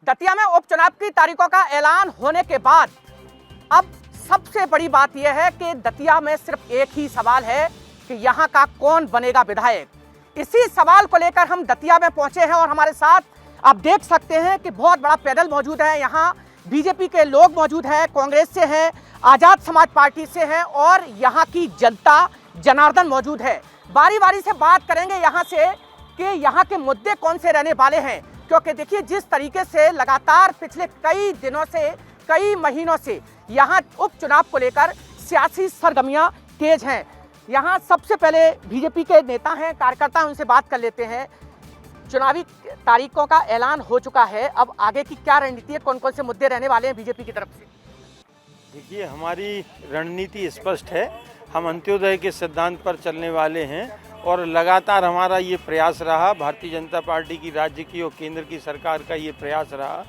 दतिया में उपचुनाव की तारीखों का ऐलान होने के बाद अब सबसे बड़ी बात यह है कि दतिया में सिर्फ एक ही सवाल है कि यहां का कौन बनेगा विधायक। इसी सवाल को लेकर हम दतिया में पहुंचे हैं और हमारे साथ आप देख सकते हैं कि बहुत बड़ा पैनल मौजूद है। यहां बीजेपी के लोग मौजूद हैं, कांग्रेस से हैं, आजाद समाज पार्टी से हैं और यहां की जनता जनार्दन मौजूद है। बारी बारी से बात करेंगे यहां से कि यहां के मुद्दे कौन से रहने वाले हैं, क्योंकि देखिए जिस तरीके से लगातार पिछले कई दिनों से, कई महीनों से यहां उपचुनाव को लेकर सियासी सरगर्मियां तेज हैं। यहां सबसे पहले बीजेपी के नेता हैं, कार्यकर्ता, उनसे बात कर लेते हैं। चुनावी तारीखों का ऐलान हो चुका है, अब आगे की क्या रणनीति है, कौन कौन से मुद्दे रहने वाले हैं बीजेपी की तरफ से? देखिए, हमारी रणनीति स्पष्ट है। हम अंत्योदय के सिद्धांत पर चलने वाले हैं और लगातार हमारा ये प्रयास रहा, भारतीय जनता पार्टी की राज्य की और केंद्र की सरकार का ये प्रयास रहा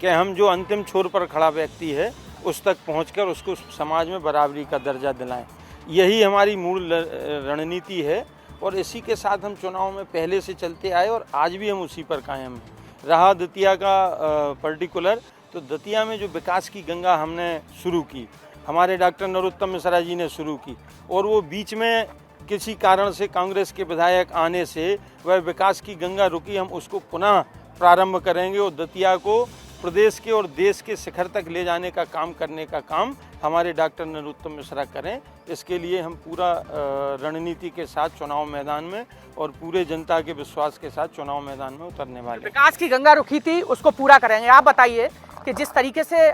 कि हम जो अंतिम छोर पर खड़ा व्यक्ति है उस तक पहुंचकर उसको समाज में बराबरी का दर्जा दिलाएं। यही हमारी मूल रणनीति है और इसी के साथ हम चुनाव में पहले से चलते आए और आज भी हम उसी पर कायम हैं। रहा दतिया का पर्टिकुलर, तो दतिया में जो विकास की गंगा हमने शुरू की, हमारे डॉक्टर नरोत्तम मिश्रा जी ने शुरू की और वो बीच में किसी कारण से कांग्रेस के विधायक आने से वह विकास की गंगा रुकी। हम उसको पुनः प्रारंभ करेंगे और दतिया को प्रदेश के और देश के शिखर तक ले जाने का काम करने का काम हमारे डॉक्टर नरोत्तम मिश्रा करें। इसके लिए हम पूरा रणनीति के साथ चुनाव मैदान में और पूरे जनता के विश्वास के साथ चुनाव मैदान में उतरने वाले। विकास की गंगा रुकी थी, उसको पूरा करेंगे। आप बताइए कि जिस तरीके से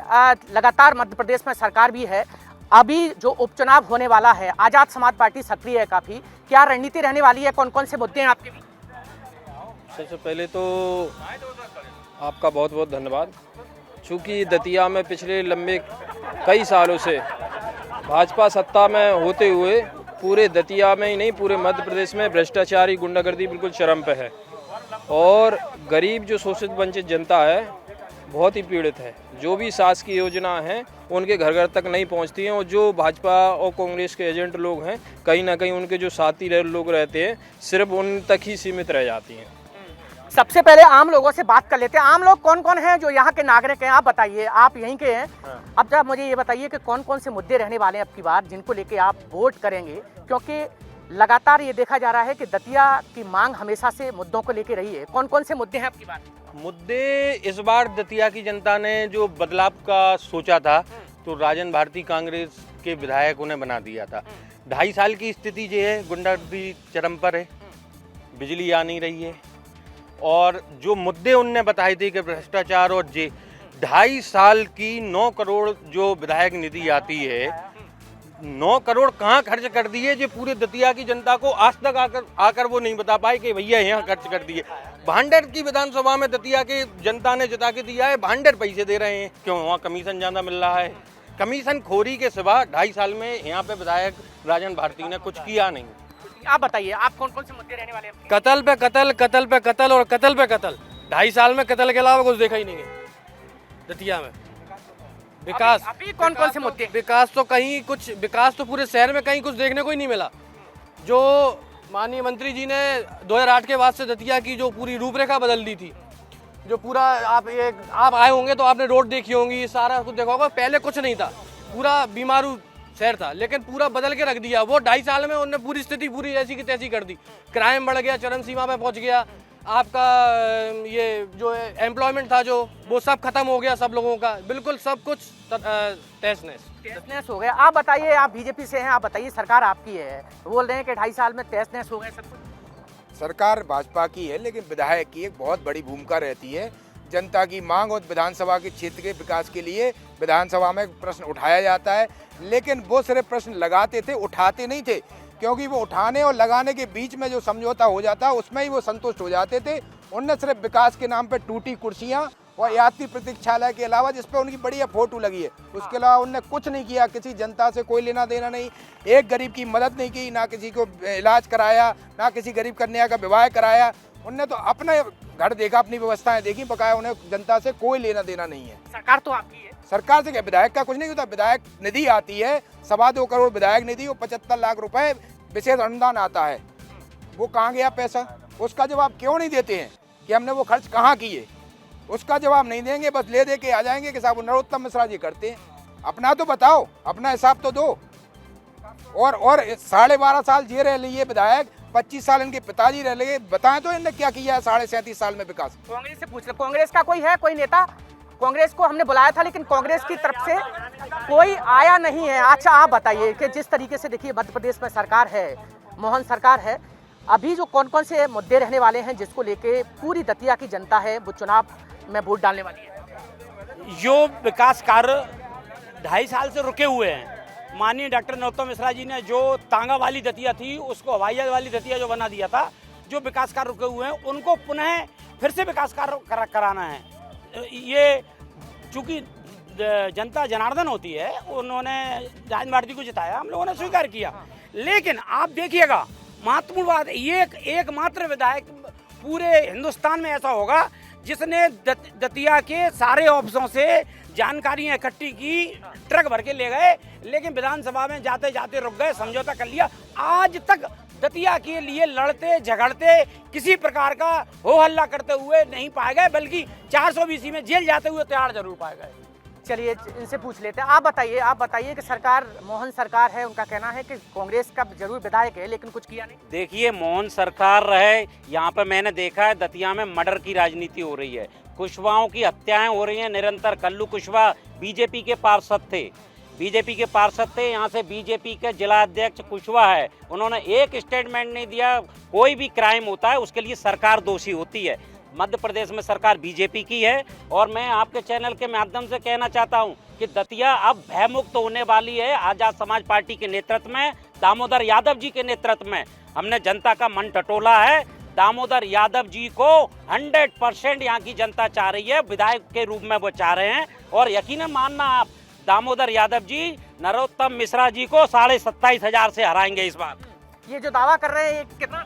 लगातार मध्य प्रदेश में सरकार भी है, अभी जो उपचुनाव होने वाला है, आजाद समाज पार्टी सक्रिय है काफी, क्या रणनीति रहने वाली है, कौन कौन से मुद्दे हैं आपके? सबसे पहले तो आपका बहुत बहुत धन्यवाद। चूँकि दतिया में पिछले लंबे कई सालों से भाजपा सत्ता में होते हुए पूरे दतिया में ही नहीं पूरे मध्य प्रदेश में भ्रष्टाचारी गुंडागर्दी बिल्कुल चरम पे है और गरीब जो शोषित वंचित जनता है बहुत ही पीड़ित है। जो भी शासकीय योजना है उनके घर घर तक नहीं पहुंचती हैं और जो भाजपा और कांग्रेस के एजेंट लोग हैं कहीं ना कहीं उनके जो साथी लोग रहते हैं सिर्फ उन तक ही सीमित रह जाती हैं। सबसे पहले आम लोगों से बात कर लेते हैं। आम लोग कौन कौन हैं जो यहाँ के नागरिक हैं, आप बताइए, आप यहीं के हैं। अब जब मुझे ये बताइए कि कौन कौन से मुद्दे रहने वाले हैं अब की बार जिनको लेके आप वोट करेंगे, क्योंकि लगातार ये देखा जा रहा है कि दतिया की मांग हमेशा से मुद्दों को लेके रही है। कौन कौन से मुद्दे हैं अब की बार? मुद्दे इस बार दतिया की जनता ने जो बदलाव का सोचा था तो राजन भारती कांग्रेस के विधायक उन्हें बना दिया था। 2.5 साल की स्थिति जो है गुंडागर्दी चरम पर है, बिजली आ नहीं रही है और जो मुद्दे उनने बताए थे कि भ्रष्टाचार और 2.5 साल की 9 करोड़ जो विधायक निधि आती है, 9 करोड़ कहाँ खर्च कर दिए जो पूरे दतिया की जनता को आज तक आकर वो नहीं बता पाए कि भैया यहाँ खर्च कर दिए। भांडर की विधानसभा में दतिया की जनता ने जिता के दिया है, भांडर पैसे दे रहे हैं, क्यों? वहाँ कमीशन ज़्यादा मिल रहा है। कमीशन खोरी के सिवा 2.5 साल में यहाँ पे विधायक राजन भारती ने कुछ किया नहीं। आप बताइए, आप कौन कौन से मुद्दे रहने वाले हैं? कत्ल पे कत्ल, कत्ल पे कत्ल और कत्ल पे कत्ल। 2.5 साल में कत्ल के अलावा कुछ देखा ही नहीं है दतिया में। विकास अभी कौन कौन से मुद्दे? विकास तो कहीं कुछ, विकास तो पूरे शहर में कहीं कुछ देखने को ही नहीं मिला। जो माननीय मंत्री जी ने 2008 के बाद से दतिया की जो पूरी रूपरेखा बदल दी थी, जो पूरा आप आए होंगे तो आपने रोड देखी होंगी, सारा कुछ देखा होगा। पहले कुछ नहीं था, पूरा बीमारू शहर था, लेकिन पूरा बदल के रख दिया। वो 2.5 साल में उन्होंने पूरी स्थिति पूरी ऐसी की तैसी कर दी। क्राइम बढ़ गया, चरम सीमा पे पहुंच गया। आपका ये जो एम्प्लॉयमेंट था जो वो सब खत्म हो गया, सब लोगों का बिल्कुल सब कुछ तहस नहस हो गया। आप बताइए, आप बीजेपी से हैं, आप बताइए, सरकार आपकी है, बोल रहे हैं कि 2.5 साल में तहस नहस हो गए सब कुछ। सरकार भाजपा की है लेकिन विधायक की एक बहुत बड़ी भूमिका रहती है। जनता की मांग और विधानसभा के क्षेत्र के विकास के लिए विधानसभा में प्रश्न उठाया जाता है, लेकिन वो सिर्फ प्रश्न लगाते थे, उठाते नहीं थे, क्योंकि वो उठाने और लगाने के बीच में जो समझौता हो जाता उसमें ही वो संतुष्ट हो जाते थे। उनने सिर्फ विकास के नाम पे टूटी कुर्सियां और यात्री प्रतीक्षालय के अलावा, जिस पे उनकी बढ़िया फोटो लगी है, उसके अलावा उनने कुछ नहीं किया। किसी जनता से कोई लेना देना नहीं, एक गरीब की मदद नहीं की, ना किसी को इलाज कराया, ना किसी गरीब कन्या का विवाह कराया। उनने तो अपने घर देखा, अपनी व्यवस्थाएं देखी, बकाया उन्हें जनता से कोई लेना देना नहीं है। सरकार तो आपकी है। सरकार से क्या, विधायक का कुछ नहीं होता। विधायक निधि आती है, 2.25 करोड़ विधायक निधि और 75 लाख रुपए विशेष अनुदान आता है। वो कहाँ गया पैसा? उसका जवाब क्यों नहीं देते हैं कि हमने वो खर्च कहाँ किए? उसका जवाब नहीं देंगे, बस ले दे के आ जाएंगे कि साहब नरोत्तम मिश्रा जी करते हैं। अपना तो बताओ, अपना हिसाब तो दो। और 12.5 साल जी रहे ये विधायक, 25 साल इनके पिताजी रह लगे, बताएं तो इनने क्या किया है 37.5 साल में विकास। कांग्रेस से पूछ ले, कांग्रेस का कोई है, कोई नेता? कांग्रेस को हमने बुलाया था लेकिन कांग्रेस की तरफ से कोई आया नहीं है। अच्छा आप बताइए कि जिस तरीके से देखिए मध्य प्रदेश में सरकार है, मोहन सरकार है, अभी जो कौन कौन से मुद्दे रहने वाले हैं जिसको लेके पूरी दतिया की जनता है वो चुनाव में वोट डालने वाली है? जो विकास कार्य 2.5 साल से रुके हुए हैं, माननीय डॉक्टर नरोत्तम मिश्रा जी ने जो तांगा वाली दतिया थी उसको हवाई जहाज वाली दतिया जो बना दिया था, जो विकास कार्य रुके हुए हैं उनको पुनः फिर से विकास कार्य कराना है। ये चूंकि जनता जनार्दन होती है, उन्होंने राजन भारती को जिताया, हम लोगों ने स्वीकार किया। लेकिन आप देखिएगा महत्वपूर्ण बात, ये एकमात्र विधायक पूरे हिंदुस्तान में ऐसा होगा जिसने दतिया के सारे ऑफिसों से जानकारियां इकट्ठी की, ट्रक भर के ले गए, लेकिन विधानसभा में जाते जाते रुक गए, समझौता कर लिया। आज तक दतिया के लिए लड़ते झगड़ते किसी प्रकार का हो हल्ला करते हुए नहीं पाए गए, बल्कि 420 में जेल जाते हुए तैयार जरूर पाए गए। चलिए इनसे पूछ लेते हैं। आप बताइए कि सरकार, मोहन सरकार है, उनका कहना है कि कांग्रेस का जरूर विधायक है लेकिन कुछ किया नहीं। देखिए, मोहन सरकार रहे, यहाँ पे मैंने देखा है दतिया में मर्डर की राजनीति हो रही है, कुशवाहों की हत्याएं हो रही हैं निरंतर। कल्लू कुशवाहा बीजेपी के पार्षद थे, यहाँ से बीजेपी के जिला अध्यक्ष कुशवाहा है, उन्होंने एक स्टेटमेंट नहीं दिया। कोई भी क्राइम होता है उसके लिए सरकार दोषी होती है। मध्य प्रदेश में सरकार बीजेपी की है और मैं आपके चैनल के माध्यम से कहना चाहता हूं कि दतिया अब भयमुक्त होने वाली है। आजाद समाज पार्टी के नेतृत्व में, दामोदर यादव जी के नेतृत्व में हमने जनता का मन टटोला है। दामोदर यादव जी को 100% यहाँ की जनता चाह रही है, विधायक के रूप में वो चाह रहे हैं। और यकीनन मानना आप, दामोदर यादव जी नरोत्तम मिश्रा जी को 27,500 से हराएंगे इस बार। ये जो दावा कर रहे हैं कितना?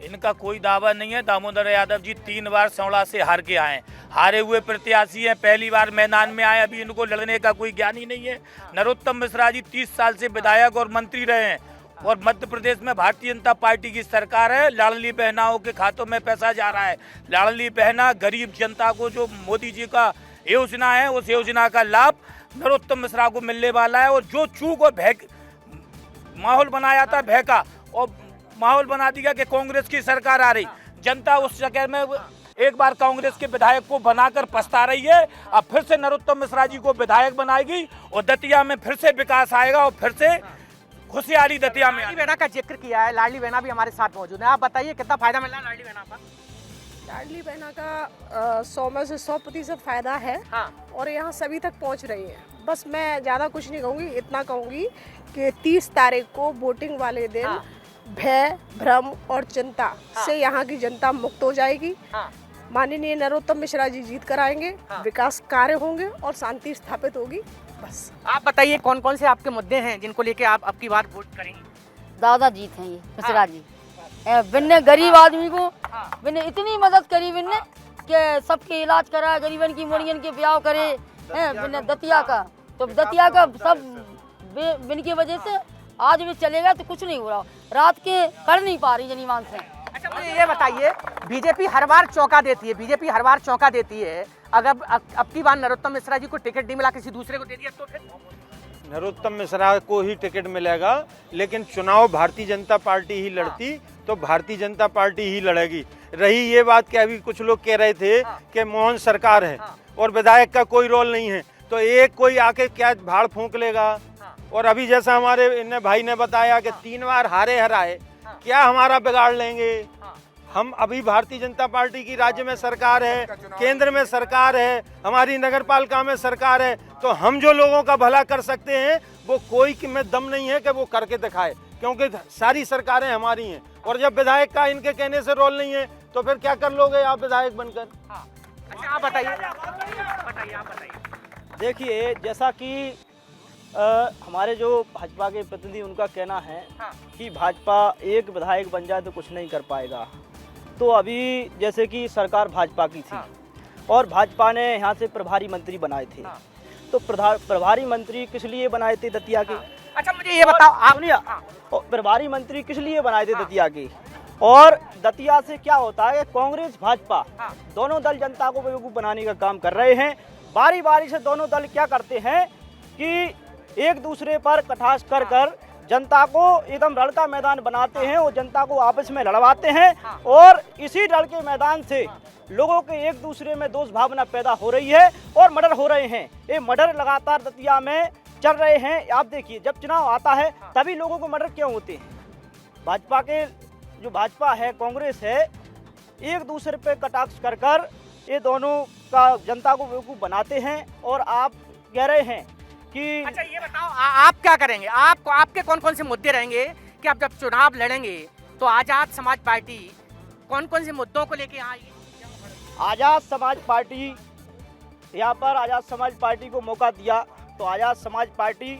इनका कोई दावा नहीं है। दामोदर यादव जी 3 बार सौड़ा से हार के आए, हारे हुए प्रत्याशी हैं, पहली बार मैदान में आए, अभी इनको लड़ने का कोई ज्ञान ही नहीं है। नरोत्तम मिश्रा जी 30 साल से विधायक और मंत्री रहे हैं और मध्य प्रदेश में भारतीय जनता पार्टी की सरकार है। लाडली बहनाओं के खातों में पैसा जा रहा है। लाडली बहना गरीब जनता को जो मोदी जी का योजना है, उस योजना का लाभ नरोत्तम मिश्रा को मिलने वाला है। और जो चूक और माहौल बनाया था भय का, और माहौल बना दिया कि कांग्रेस की सरकार आ रही, जनता उस जगह में एक बार कांग्रेस के विधायक को बनाकर पछता रही है। अब फिर से नरोत्तम मिश्रा जी को विधायक बनाएगी और दतिया में फिर से विकास आएगा और फिर से खुशहाली दतिया में। लाडली बहना का जिक्र किया है, लाडली बहना भी हमारे साथ मौजूद है। आप बताइए कितना फायदा मिल रहा है लाडली बहना का? लाडली बहना का 100 में से 100% फायदा है। और यहाँ सभी तक पहुँच रही है। बस मैं ज़्यादा कुछ नहीं कहूँगी, इतना कहूँगी कि 30 तारीख को वोटिंग वाले दिन भय, भ्रम और चिंता से यहाँ की जनता मुक्त हो जाएगी। माननीय नरोत्तम मिश्रा जी जीत कर आएंगे, विकास कार्य होंगे और शांति स्थापित होगी। बस आप बताइए कौन कौन से आपके मुद्दे हैं जिनको लेके आप अब की बार वोट करेंगे? दादा जीत हैं ये मिश्रा जी। बिन्ने गरीब आदमी को बिन्ने इतनी मदद करी, बिन्ने कि सबके इलाज करा, गरीबन की मुड़ियन के ब्याह करे, बिन्ने दतिया का, तो दतिया का सब बिन की वजह से आज भी चलेगा तो कुछ नहीं हो रहा। रात के कर नहीं पा रही जनीमान से। अच्छा मुझे ये बताइए, बीजेपी हर बार चौंका देती है, अगर अब की बार नरोत्तम मिश्रा जी को टिकट नहीं मिला, किसी दूसरे को दे दिया तो फिर? नरोत्तम मिश्रा को ही टिकट मिलेगा, लेकिन चुनाव भारतीय जनता पार्टी ही लड़ती तो भारतीय जनता पार्टी ही लड़ेगी। रही ये बात कि अभी कुछ लोग कह रहे थे कि मोहन सरकार है और विधायक का कोई रोल नहीं है, तो एक कोई आके क्या भाड़ फूंक लेगा। और अभी जैसा हमारे इन भाई ने बताया कि 3 बार हराए, क्या हमारा बिगाड़ लेंगे? हम अभी भारतीय जनता पार्टी की राज्य में सरकार है, केंद्र में सरकार है, हमारी नगर पालिका में सरकार है, तो हम जो लोगों का भला कर सकते हैं वो कोई में दम नहीं है कि वो करके दिखाए, क्योंकि सारी सरकारें हमारी हैं। और जब विधायक का इनके कहने से रोल नहीं है तो फिर क्या कर लोगे आप विधायक बनकर? अच्छा आप बताइए। देखिए, जैसा कि हमारे जो भाजपा के प्रतिनिधि उनका कहना है कि भाजपा एक विधायक बन जाए तो कुछ नहीं कर पाएगा। तो अभी जैसे कि सरकार भाजपा की थी और भाजपा ने यहाँ से प्रभारी मंत्री बनाए थे, तो प्रभारी मंत्री किस लिए बनाए थे दतिया के? अच्छा मुझे ये बताओ आप। प्रभारी मंत्री किस लिए बनाए थे दतिया के? और दतिया से क्या होता है कि कांग्रेस भाजपा दोनों दल जनता को बेवकूफ़ बनाने का काम कर रहे हैं। बारी बारी से दोनों दल क्या करते हैं कि एक दूसरे पर कटाक्ष कर कर जनता को एकदम रण मैदान बनाते हैं और जनता को आपस में लड़वाते हैं और इसी रण के मैदान से लोगों के एक दूसरे में दोष भावना पैदा हो रही है और मर्डर हो रहे हैं। ये मर्डर लगातार दतिया में चल रहे हैं। आप देखिए, जब चुनाव आता है तभी लोगों को मर्डर क्यों होते हैं। भाजपा के जो भाजपा है, कांग्रेस है, एक दूसरे पे कटाक्ष कर कर ये दोनों का जनता को बेवकूफ़ बनाते हैं। और आप कह रहे हैं कि अच्छा ये बताओ, आप क्या करेंगे? आपके कौन कौन से मुद्दे रहेंगे कि आप जब चुनाव लड़ेंगे तो आजाद समाज पार्टी कौन कौन से मुद्दों को लेके आएगी? आजाद समाज पार्टी, यहाँ पर आजाद समाज पार्टी को मौका दिया तो आजाद समाज पार्टी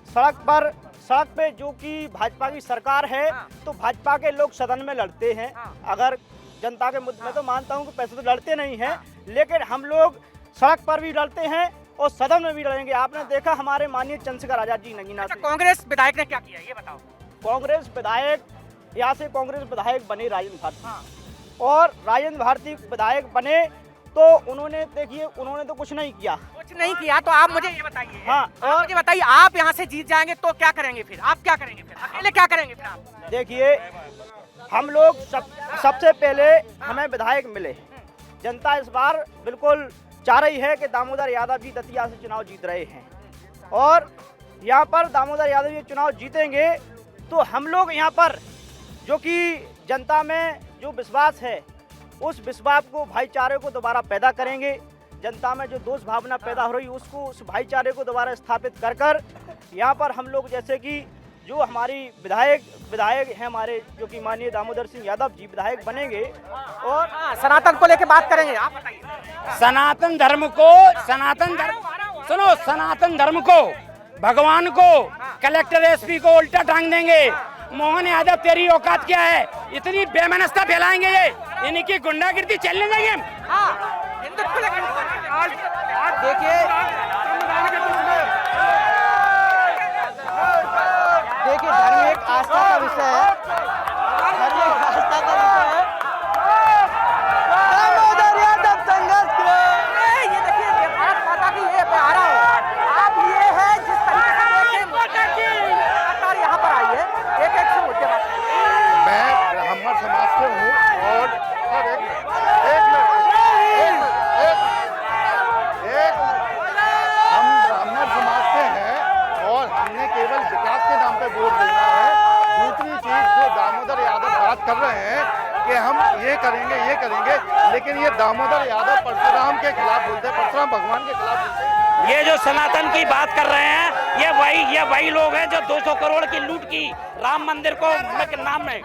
सड़क पे जो कि भाजपा की सरकार है तो भाजपा के लोग सदन में लड़ते हैं। अगर जनता के मुद्दे में तो मानता हूँ कि पैसे तो लड़ते नहीं हैं, लेकिन हम लोग सड़क पर भी लड़ते हैं और सदन में भी लड़ेंगे। आपने देखा हमारे माननीय चंद्रशेखर आजाद जी नगीना से। कांग्रेस विधायक ने क्या किया ये बताओ? कांग्रेस विधायक, यहाँ से कांग्रेस विधायक बने राजेंद्र भारती, और राजेंद्र भारती विधायक बने तो उन्होंने, देखिए, उन्होंने तो कुछ नहीं किया। तो आप मुझे ये बताइए, और मुझे बताइए, आप यहाँ से जीत जाएंगे तो क्या करेंगे फिर? आप क्या करेंगे फिर? अकेले क्या करेंगे फिर आप? देखिए, हम लोग सबसे पहले हमें विधायक मिले। जनता इस बार बिल्कुल चाह रही है कि दामोदर यादव जी दतिया से चुनाव जीत रहे हैं और यहाँ पर दामोदर यादव जी चुनाव जीतेंगे तो हम लोग यहाँ पर जो कि जनता में जो विश्वास है उस विश्वास को, भाईचारे को दोबारा पैदा करेंगे। जनता में जो दोष भावना पैदा हो रही है उसको, उस भाईचारे को दोबारा स्थापित कर कर यहाँ पर हम लोग, जैसे कि जो हमारी विधायक हैं हमारे, जो कि माननीय दामोदर सिंह यादव जी विधायक बनेंगे और सनातन को लेके बात करेंगे। आप बताइए। सनातन धर्म को, भगवान को, कलेक्टर एसपी को उल्टा टांग देंगे। मोहन यादव, तेरी औकात क्या है? इतनी बेमनस्ता फैलाएंगे ये, इनकी गुंडागिर्दी चलने देंगे हम। देखिए, धार्मिक आस्था का विषय है, धार्मिक आस्था का विषय है। दामोदर यादव संघर्ष ये देखिए, भारत माता की ये प्यारा हो। आप ये है जिस तरीके से लगातार यहाँ पर आई है, एक से मुद्दे बात। मैं ब्राह्मण समाज से हूँ और हम ब्राह्मण समाज से हैं और हमने केवल विकास के नाम पे वोट देना है। दूसरी चीज जो दामोदर यादव बात कर रहे हैं कि हम ये करेंगे, लेकिन ये दामोदर यादव परशुराम के खिलाफ बोलते हैं, परशुराम भगवान के खिलाफ बोलते हैं। ये जो सनातन की बात कर रहे हैं, ये वही लोग हैं जो 200 करोड़ की लूट की राम मंदिर को नाम में,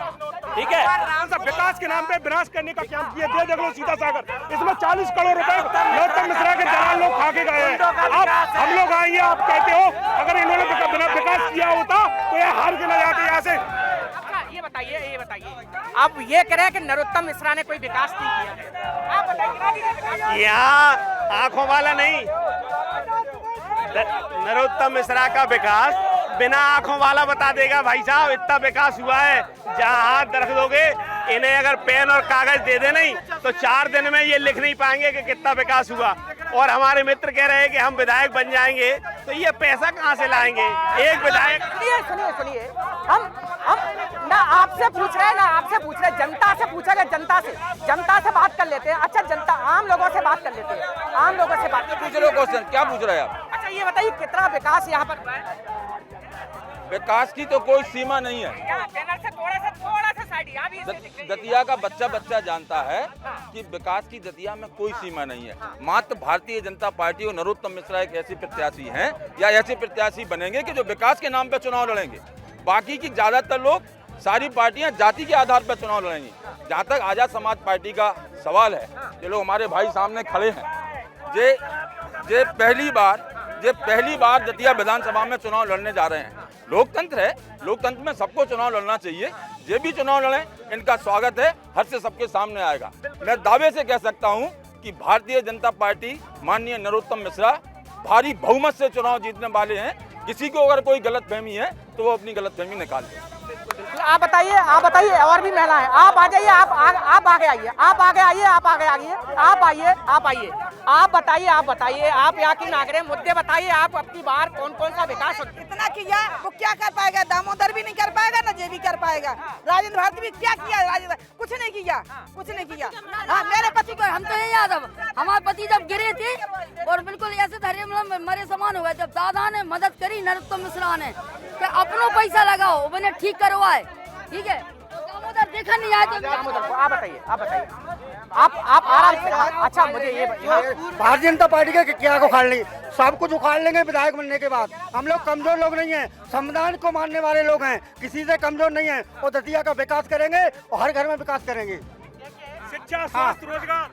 ठीक है, विकास के नाम पे विनाश करने का काम किया। देख लो सीता सागर, इसमें 40 करोड़ रुपए नरोत्तम मिश्रा के दलाल लोग खा के गए हैं। अब हम लोग आएंगे, आप कहते हो अगर इन्होंने विकास किया होता तो ये हार के न जाते यहाँ से। ये बताइए, अब ये कह रहे हैं कि नरोत्तम मिश्रा ने कोई विकास नहीं किया। आप बताइए। यहाँ आंखों वाला नहीं, नरोत्तम मिश्रा का विकास बिना आंखों वाला बता देगा। भाई साहब, इतना विकास हुआ है, जहाँ हाथ रख दोगे, इन्हें अगर पेन और कागज दे दे नहीं तो 4 दिन में ये लिख नहीं पाएंगे कि कितना विकास हुआ। और हमारे मित्र कह रहे हैं कि हम विधायक बन जाएंगे, तो ये पैसा कहाँ से लाएंगे? एक विधायक, सुनिए, हम ना आपसे पूछ रहे हैं, जनता से पूछेगा, जनता से बात कर लेते हैं। अच्छा, जनता, आम लोगों से बात कर लेते हैं, आम लोगों से बात कर। क्वेश्चन क्या पूछ रहे हैं आप? अच्छा ये बताइए, कितना विकास यहाँ पर हुआ है? विकास की तो कोई सीमा नहीं है। थोड़ा सा साइड, दतिया का बच्चा जानता है कि विकास की दतिया में कोई सीमा नहीं है। मात्र भारतीय जनता पार्टी और नरोत्तम मिश्रा एक ऐसी प्रत्याशी हैं या ऐसे प्रत्याशी बनेंगे कि जो विकास के नाम पे चुनाव लड़ेंगे। बाकी की ज्यादातर लोग, सारी पार्टियां जाति के आधार पर चुनाव लड़ेंगी। जहाँ तक आजाद समाज पार्टी का सवाल है, ये लोग हमारे भाई सामने खड़े हैं, जे पहली बार दतिया विधानसभा में चुनाव लड़ने जा रहे हैं। लोकतंत्र है, लोकतंत्र में सबको चुनाव लड़ना चाहिए। ये भी चुनाव लड़ें, इनका स्वागत है, हर से सबके सामने आएगा। मैं दावे से कह सकता हूं कि भारतीय जनता पार्टी, माननीय नरोत्तम मिश्रा भारी बहुमत से चुनाव जीतने वाले हैं। किसी को अगर कोई गलतफहमी है तो वो अपनी गलतफहमी निकाल दे। आप बताइए और भी महिला है। आप आ जाइए, आप आगे आइए, आप आगे आइए, आप आगे आइए, आप आइए, आप बताइए, आप यहाँ की नागरिक मुद्दे बताइए। आप अपनी बार कौन कौन सा विकास इतना किया, वो क्या कर पाएगा? दामोदर भी नहीं कर पाएगा, ना जे भी कर पाएगा। राजेंद्र भारती भी क्या किया? राजेंद्र कुछ नहीं किया। हाँ, मेरे पति को हम तो नहीं यादव, हमारे पति जब गिरे थे और बिल्कुल ऐसे धरे मतलब मरे समान हो गए, जब दादा ने मदद करी नरोत्तम मिश्रा ने कि अपनो पैसा लगाओ, मैंने ठीक करवाए, ठीक है। दामोदर देखा नहीं आया तो दामोदर को आप बताइए आप आराम से। अच्छा, मुझे ये भारतीय जनता पार्टी के क्या को उखाड़ लेंगे, सब कुछ उखाड़ लेंगे विधायक बनने के बाद। हम लोग कमजोर लोग नहीं हैं, संविधान को मानने वाले लोग हैं, किसी से कमजोर नहीं हैं। और दतिया का विकास करेंगे और हर घर में विकास करेंगे। शिक्षा, स्वास्थ्य, रोजगार,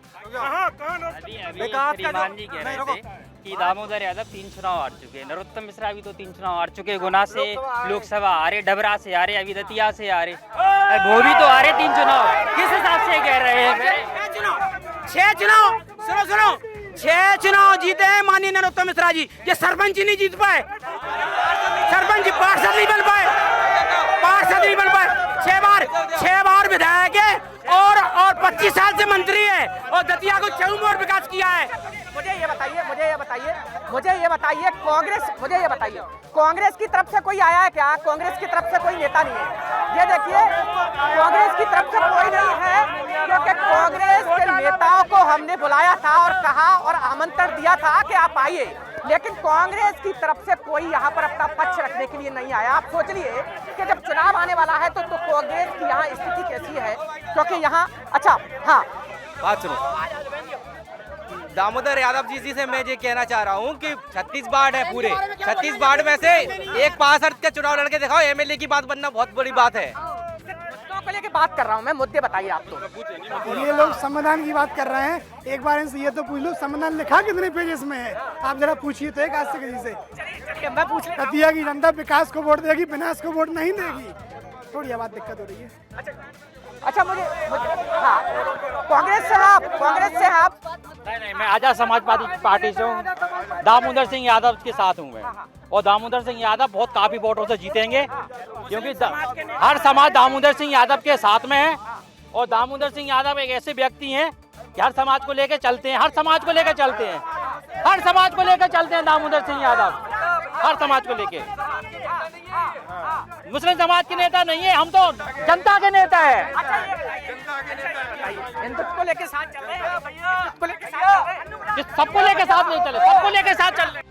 विकास जी कह रहे थे कि दामोदर यादव 3 चुनाव हार चुके हैं, नरोत्तम मिश्रा भी तो 3 चुनाव हार चुके, गुना से लोकसभा आ रहे, डबरा से आ रहे, अभी दतिया से आ रहे, वो भी तो आ रहे 3 चुनाव। किस हिसाब से कह रहे हैं? 6 चुनाव, सुनो 6 चुनाव जीते हैं माननीय नरोत्तम मिश्रा जी। ये सरपंच ही नहीं जीत पाए, सरपंच पार्षद नहीं बन पाए, 6 बार विधायक है और 25 साल से मंत्री है और दतिया को चहुमुखी विकास किया है। मुझे ये बताइए कांग्रेस की तरफ से कोई आया है क्या? कांग्रेस की तरफ से कोई नेता नहीं है। ये देखिए, कांग्रेस की तरफ से कोई नहीं है, क्योंकि कांग्रेस के नेताओं को हमने बुलाया था और कहा और आमंत्रण दिया था कि आप आइए, लेकिन कांग्रेस की तरफ से कोई यहाँ पर अपना पक्ष रखने के लिए नहीं आया। आप सोच लिए कि जब चुनाव आने वाला है तो कांग्रेस की यहाँ स्थिति कैसी है, क्योंकि यहाँ अच्छा हाँ बात सुनो। दामोदर यादव जी से मैं ये कहना चाह रहा हूँ कि 36 वार्ड है, पूरे 36 वार्ड में से एक पार्षद के चुनाव लड़के दिखाओ, एमएलए की बात बनना बहुत बड़ी बात है। मुद्दों को लेके बात कर रहा हूँ मैं, मुद्दे बताइए आप। तो ये लोग संविधान की बात कर रहे हैं, एक बार इनसे ये तो पूछ लो संविधान लिखा कितने पेजेस में है? आप जरा पूछिए तो एक आज से किसी से। मैं पूछ रहा हूं। दतिया की जनता विकास को वोट देगी, विनाश को वोट नहीं देगी। थोड़ी बात दिक्कत हो रही है। अच्छा मुझे हाँ, कांग्रेस से आप नहीं, मैं आजाद समाज पार्टी से हूँ, दामोदर सिंह यादव के साथ हूँ मैं, और दामोदर सिंह यादव बहुत काफी वोटों से जीतेंगे, क्योंकि हर समाज दामोदर सिंह यादव के साथ में है। और दामोदर सिंह यादव एक ऐसे व्यक्ति हैं कि हर समाज को लेकर चलते हैं, दामोदर सिंह यादव हर समाज को लेके। मुस्लिम समाज के नेता नहीं है, हम तो जनता के नेता है। हिंदुत्व को लेके साथ चल रहे हैं, सबको लेके साथ नहीं चले, सबको लेके साथ चल रहे।